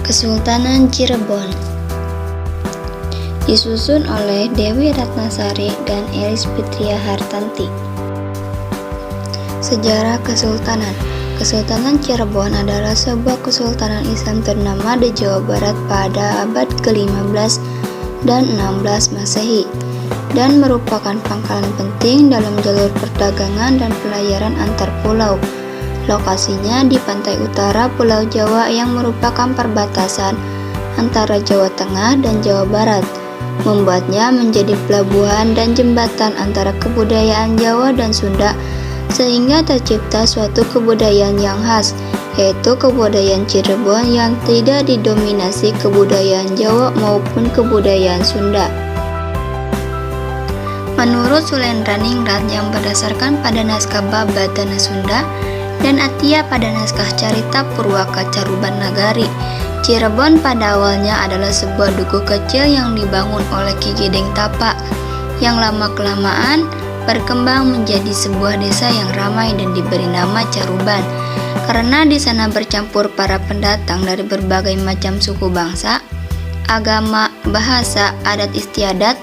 Kesultanan Cirebon disusun oleh Dewi Ratnasari dan Elis Fitria Hartanti. Sejarah Kesultanan. Kesultanan Cirebon adalah sebuah kesultanan Islam ternama di Jawa Barat pada abad ke-15 dan 16 Masehi dan merupakan pangkalan penting dalam jalur perdagangan dan pelayaran antar pulau. Lokasinya di pantai utara Pulau Jawa yang merupakan perbatasan antara Jawa Tengah dan Jawa Barat, membuatnya menjadi pelabuhan dan jembatan antara kebudayaan Jawa dan Sunda, sehingga tercipta suatu kebudayaan yang khas, yaitu kebudayaan Cirebon yang tidak didominasi kebudayaan Jawa maupun kebudayaan Sunda. Menurut Sulendraningrad yang berdasarkan pada naskah Babatana Sunda dan Atia pada naskah Carita Purwaka Caruban Nagari, Cirebon pada awalnya adalah sebuah dukuh kecil yang dibangun oleh Ki Gedeng Tapa, yang lama-kelamaan berkembang menjadi sebuah desa yang ramai dan diberi nama Caruban, karena di sana bercampur para pendatang dari berbagai macam suku bangsa, agama, bahasa, adat istiadat,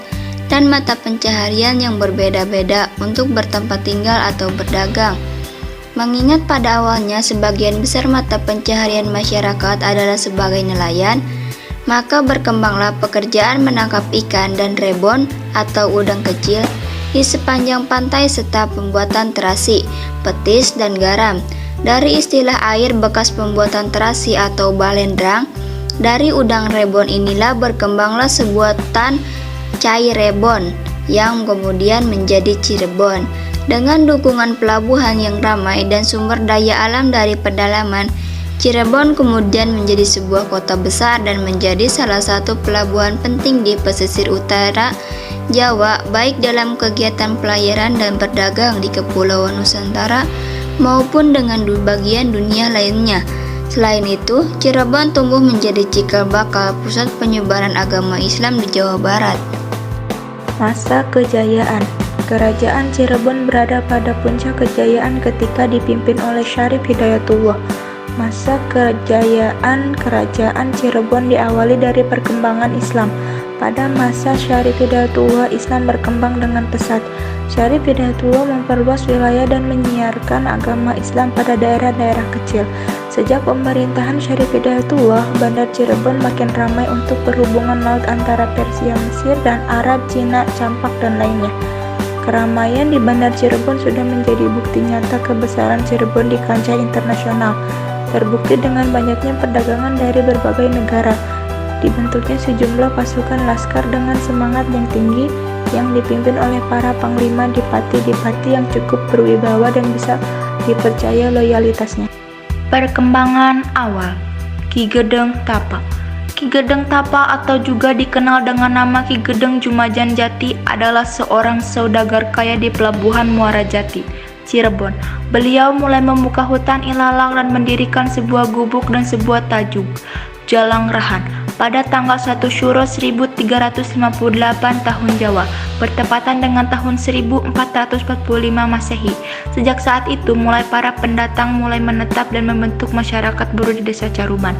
dan mata pencaharian yang berbeda-beda untuk bertempat tinggal atau berdagang. Mengingat pada awalnya sebagian besar mata pencaharian masyarakat adalah sebagai nelayan, maka berkembanglah pekerjaan menangkap ikan dan rebon atau udang kecil di sepanjang pantai serta pembuatan terasi, petis, dan garam. Dari istilah air bekas pembuatan terasi atau balendrang, dari udang rebon inilah berkembanglah sebutan cai rebon yang kemudian menjadi Cirebon. Dengan dukungan pelabuhan yang ramai dan sumber daya alam dari pedalaman, Cirebon kemudian menjadi sebuah kota besar dan menjadi salah satu pelabuhan penting di pesisir utara Jawa, baik dalam kegiatan pelayaran dan berdagang di Kepulauan Nusantara maupun dengan bagian dunia lainnya. Selain itu, Cirebon tumbuh menjadi cikal bakal pusat penyebaran agama Islam di Jawa Barat. Masa kejayaan. Kerajaan Cirebon berada pada puncak kejayaan ketika dipimpin oleh Syarif Hidayatullah. Masa kejayaan Kerajaan Cirebon diawali dari perkembangan Islam. Pada masa Syarif Hidayatullah, Islam berkembang dengan pesat. Syarif Hidayatullah memperluas wilayah dan menyiarkan agama Islam pada daerah-daerah kecil. Sejak pemerintahan Syarif Hidayatullah, Bandar Cirebon makin ramai untuk perhubungan laut antara Persia, Mesir, dan Arab, Cina, Campak, dan lainnya. Keramaian di Bandar Cirebon sudah menjadi bukti nyata kebesaran Cirebon di kancah internasional. Terbukti dengan banyaknya perdagangan dari berbagai negara. Dibentuknya sejumlah pasukan laskar dengan semangat yang tinggi yang dipimpin oleh para panglima dipati-dipati yang cukup berwibawa dan bisa dipercaya loyalitasnya. Perkembangan awal. Ki Gedeng Tapa. Ki Gedeng Tapa atau juga dikenal dengan nama Ki Gedeng Jumajan Jati adalah seorang saudagar kaya di Pelabuhan Muara Jati, Cirebon. Beliau mulai membuka hutan ilalang dan mendirikan sebuah gubuk dan sebuah tajuk, Jalang Rahan, pada tanggal 1 Syuro 1358 tahun Jawa, bertepatan dengan tahun 1445 Masehi. Sejak saat itu mulai para pendatang mulai menetap dan membentuk masyarakat buruh di desa Caruban.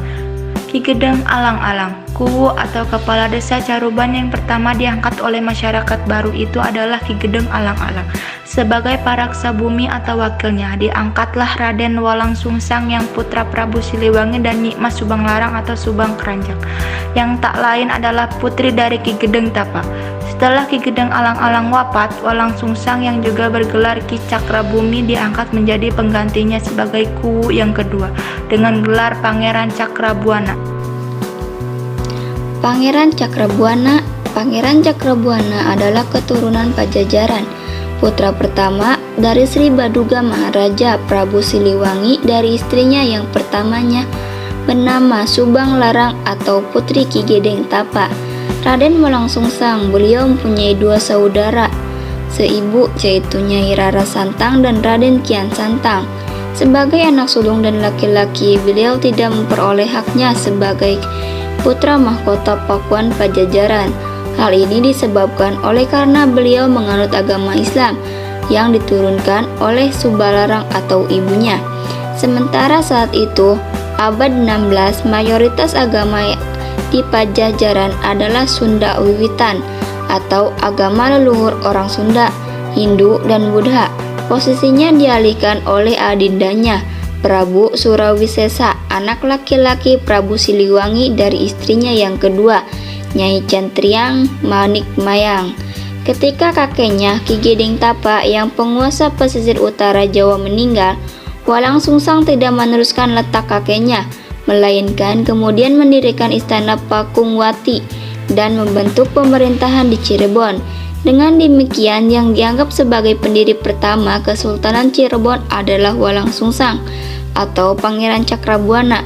Ki Gedeng Alang-Alang, Kuwu atau kepala desa Caruban yang pertama diangkat oleh masyarakat baru itu adalah Ki Gedeng Alang-Alang. Sebagai paraksa bumi atau wakilnya, diangkatlah Raden Walang Sungsang yang putra Prabu Siliwangi dan Nyi Mas Subanglarang atau Subang Keranjang, yang tak lain adalah putri dari Ki Gedeng Tapa. Setelah Ki Gedeng Alang-Alang wafat, Walang Sungsang yang juga bergelar Ki Cakrabumi diangkat menjadi penggantinya sebagai Kuwu yang kedua dengan gelar Pangeran Cakrabuana. Pangeran Cakrabuana. Pangeran Cakrabuana adalah keturunan Pajajaran, putra pertama dari Sri Baduga Maharaja Prabu Siliwangi dari istrinya yang pertamanya bernama Subang Larang atau putri Ki Gedeng Tapa. Raden Walang Sungsang, beliau mempunyai dua saudara seibu, yaitu Nyai Rara Santang dan Raden Kian Santang. Sebagai anak sulung dan laki-laki, beliau tidak memperoleh haknya sebagai putra mahkota Pakuan Pajajaran. Hal ini disebabkan oleh karena beliau menganut agama Islam yang diturunkan oleh Subalarang atau ibunya. Sementara saat itu, abad 16, mayoritas agama di Pajajaran adalah Sunda Wiwitan atau agama leluhur orang Sunda, Hindu, dan Buddha. Posisinya dialihkan oleh adindanya, Prabu Surawisesa, anak laki-laki Prabu Siliwangi dari istrinya yang kedua, Nyai Cantriang Manikmayang. Ketika kakeknya Ki Gedeng Tapa yang penguasa pesisir utara Jawa meninggal, Walang Sungsang tidak meneruskan letak kakeknya, melainkan kemudian mendirikan istana Pakungwati dan membentuk pemerintahan di Cirebon. Dengan demikian, yang dianggap sebagai pendiri pertama Kesultanan Cirebon adalah Walang Sungsang atau Pangeran Cakrabuana.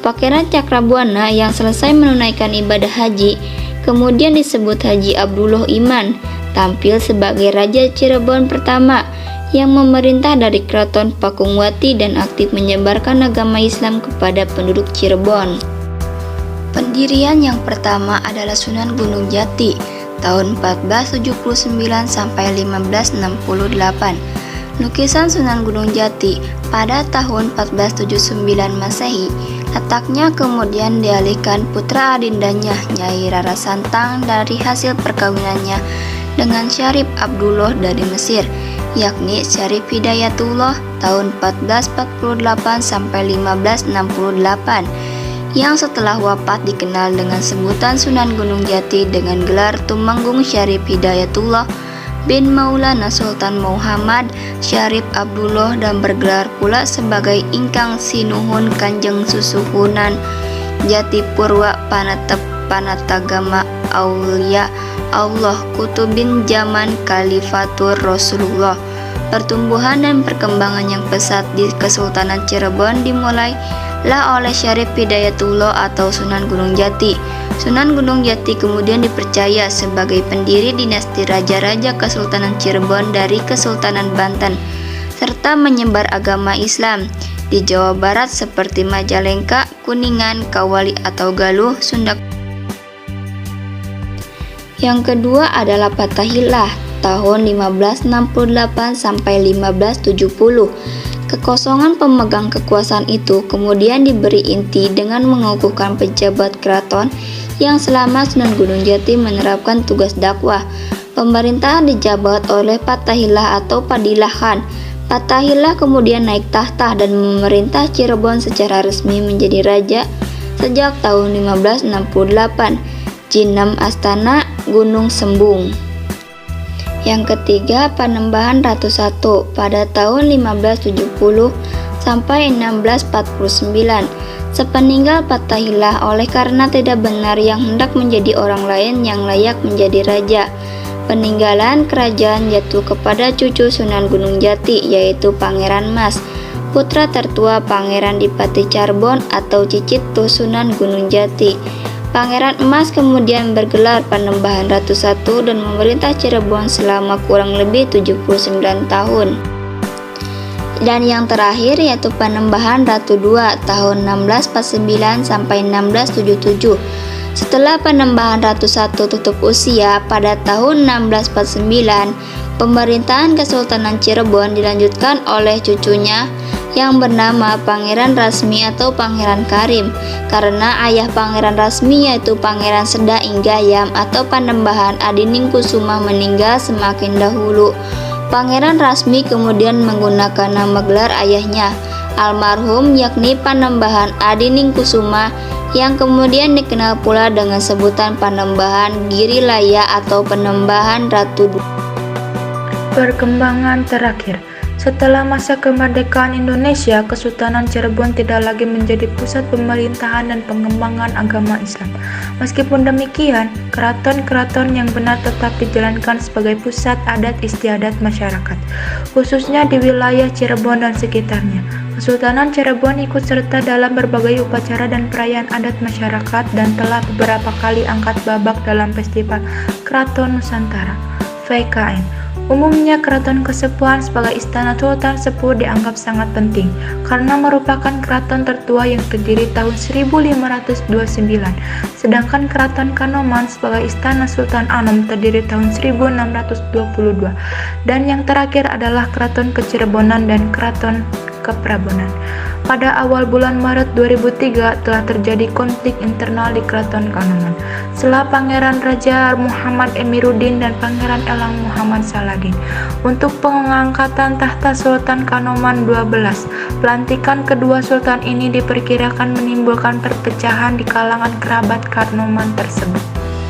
Pangeran Cakrabuana yang selesai menunaikan ibadah haji, kemudian disebut Haji Abdullah Iman, tampil sebagai Raja Cirebon pertama yang memerintah dari Keraton Pakungwati dan aktif menyebarkan agama Islam kepada penduduk Cirebon. Pendirian yang pertama adalah Sunan Gunung Jati tahun 1479 sampai 1568. Lukisan Sunan Gunung Jati pada tahun 1479 Masehi, letaknya kemudian dialihkan putra adindanya Nyai Rara Santang dari hasil perkawinannya dengan Syarif Abdullah dari Mesir, yakni Syarif Hidayatullah tahun 1448 sampai 1568, yang setelah wafat dikenal dengan sebutan Sunan Gunung Jati dengan gelar Tumenggung Syarif Hidayatullah bin Maulana Sultan Muhammad Syarif Abdullah dan bergelar pula sebagai Ingkang Sinuhun Kanjeng Susuhunan Jati Purwa Panatagama Aulia Allah Kutubin Zaman Khalifatur Rasulullah. Pertumbuhan dan perkembangan yang pesat di Kesultanan Cirebon dimulailah oleh Syarif Hidayatullah atau Sunan Gunung Jati. Sunan Gunung Jati kemudian dipercaya sebagai pendiri dinasti raja-raja Kesultanan Cirebon dari Kesultanan Banten, serta menyebar agama Islam di Jawa Barat seperti Majalengka, Kuningan, Kawali atau Galuh, Sunda. Yang kedua adalah Fatahillah tahun 1568 sampai 1570. Kekosongan pemegang kekuasaan itu kemudian diberi inti dengan mengukuhkan pejabat keraton yang selama Sunan Gunung Jati menerapkan tugas dakwah. Pemerintahan dijabat oleh Fatahillah atau Padillah Khan. Fatahillah kemudian naik tahta dan memerintah Cirebon secara resmi menjadi raja sejak tahun 1568. Jinem Astana Gunung Sembung. Yang ketiga, Panembahan Ratu I pada tahun 1570 sampai 1649. Sepeninggal Fatahillah oleh karena tidak benar yang hendak menjadi orang lain yang layak menjadi raja. Peninggalan kerajaan jatuh kepada cucu Sunan Gunung Jati, yaitu Pangeran Mas, putra tertua Pangeran Dipati Carbon atau Cicit Sunan Gunung Jati. Pangeran Emas kemudian bergelar Panembahan Ratu I dan memerintah Cirebon selama kurang lebih 79 tahun. Dan yang terakhir yaitu Panembahan Ratu II tahun 1649 sampai 1677. Setelah Panembahan Ratu I tutup usia pada tahun 1649, pemerintahan Kesultanan Cirebon dilanjutkan oleh cucunya yang bernama Pangeran Rasmi atau Pangeran Karim, karena ayah Pangeran Rasmi yaitu Pangeran Seda Inggayam atau Panembahan Adiningkusuma meninggal semakin dahulu. Pangeran Rasmi kemudian menggunakan nama gelar ayahnya almarhum, yakni Panembahan Adiningkusuma, yang kemudian dikenal pula dengan sebutan Panembahan Girilaya atau Panembahan Ratu II. Perkembangan terakhir. Setelah masa kemerdekaan Indonesia, Kesultanan Cirebon tidak lagi menjadi pusat pemerintahan dan pengembangan agama Islam. Meskipun demikian, keraton-keraton yang benar tetap dijalankan sebagai pusat adat istiadat masyarakat, khususnya di wilayah Cirebon dan sekitarnya. Kesultanan Cirebon ikut serta dalam berbagai upacara dan perayaan adat masyarakat dan telah beberapa kali angkat babak dalam Festival Keraton Nusantara (VKN). Umumnya keraton Kasepuhan sebagai istana Sultan Sepuh dianggap sangat penting karena merupakan keraton tertua yang terdiri tahun 1529, sedangkan keraton Kanoman sebagai istana Sultan Anom terdiri tahun 1622, dan yang terakhir adalah keraton Kecirebonan dan keraton Keprabonan. Pada awal bulan Maret 2003 telah terjadi konflik internal di Keraton Kanoman setelah Pangeran Raja Muhammad Emiruddin dan Pangeran Elang Muhammad Saladin untuk pengangkatan tahta Sultan Kanoman 12. Pelantikan kedua sultan ini diperkirakan menimbulkan perpecahan di kalangan kerabat Kanoman tersebut.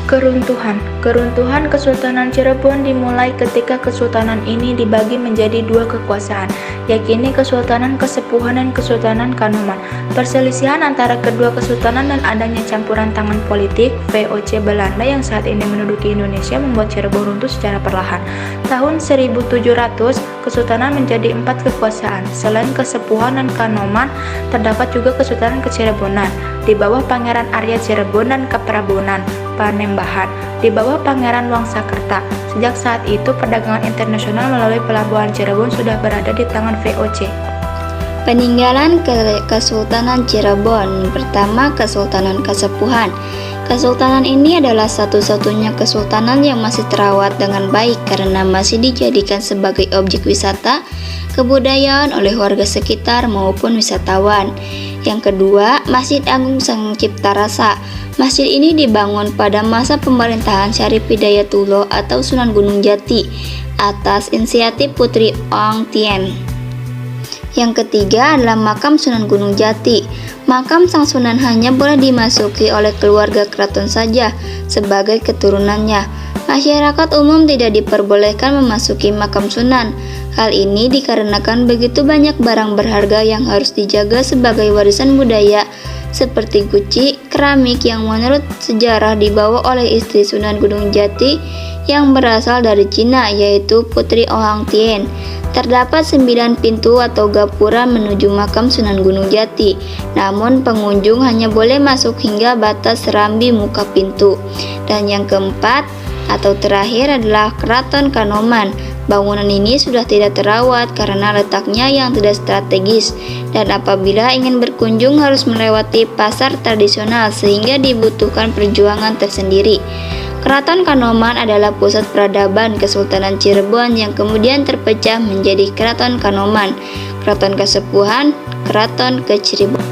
Keruntuhan Kesultanan Cirebon dimulai ketika kesultanan ini dibagi menjadi dua kekuasaan, yakni Kesultanan Kasepuhan dan Kesultanan Kanoman. Perselisihan antara kedua kesultanan dan adanya campuran tangan politik VOC Belanda yang saat ini menduduki Indonesia membuat Cirebon runtuh secara perlahan. Tahun 1700, kesultanan menjadi 4 kekuasaan. Selain Kasepuhan dan Kanoman, terdapat juga Kesultanan Kecirebonan di bawah Pangeran Arya Cirebon dan Keprabonan Panembahan di bawah Pangeran Wangsakerta. Sejak saat itu, perdagangan internasional melalui pelabuhan Cirebon sudah berada di tangan VOC. Peninggalan Kesultanan Cirebon. Pertama, Kesultanan Kasepuhan. Kesultanan ini adalah satu-satunya kesultanan yang masih terawat dengan baik karena masih dijadikan sebagai objek wisata kebudayaan oleh warga sekitar maupun wisatawan. Yang kedua, Masjid Agung Sang Cipta Rasa. Masjid ini dibangun pada masa pemerintahan Syarif Hidayatullah atau Sunan Gunung Jati atas inisiatif Putri Oang Tien. Yang ketiga adalah Makam Sunan Gunung Jati. Makam Sang Sunan hanya boleh dimasuki oleh keluarga keraton saja sebagai keturunannya. Masyarakat umum tidak diperbolehkan memasuki makam Sunan. Hal ini dikarenakan begitu banyak barang berharga yang harus dijaga sebagai warisan budaya seperti guci, keramik yang menurut sejarah dibawa oleh istri Sunan Gunung Jati yang berasal dari Cina, yaitu Putri Oang Tien. Terdapat 9 pintu atau gapura menuju makam Sunan Gunung Jati, namun pengunjung hanya boleh masuk hingga batas serambi muka pintu. Dan yang keempat atau terakhir adalah Keraton Kanoman. Bangunan ini sudah tidak terawat karena letaknya yang tidak strategis dan apabila ingin berkunjung harus melewati pasar tradisional sehingga dibutuhkan perjuangan tersendiri. Keraton Kanoman adalah pusat peradaban Kesultanan Cirebon yang kemudian terpecah menjadi Keraton Kanoman, Keraton Kasepuhan, Keraton Kecirebonan.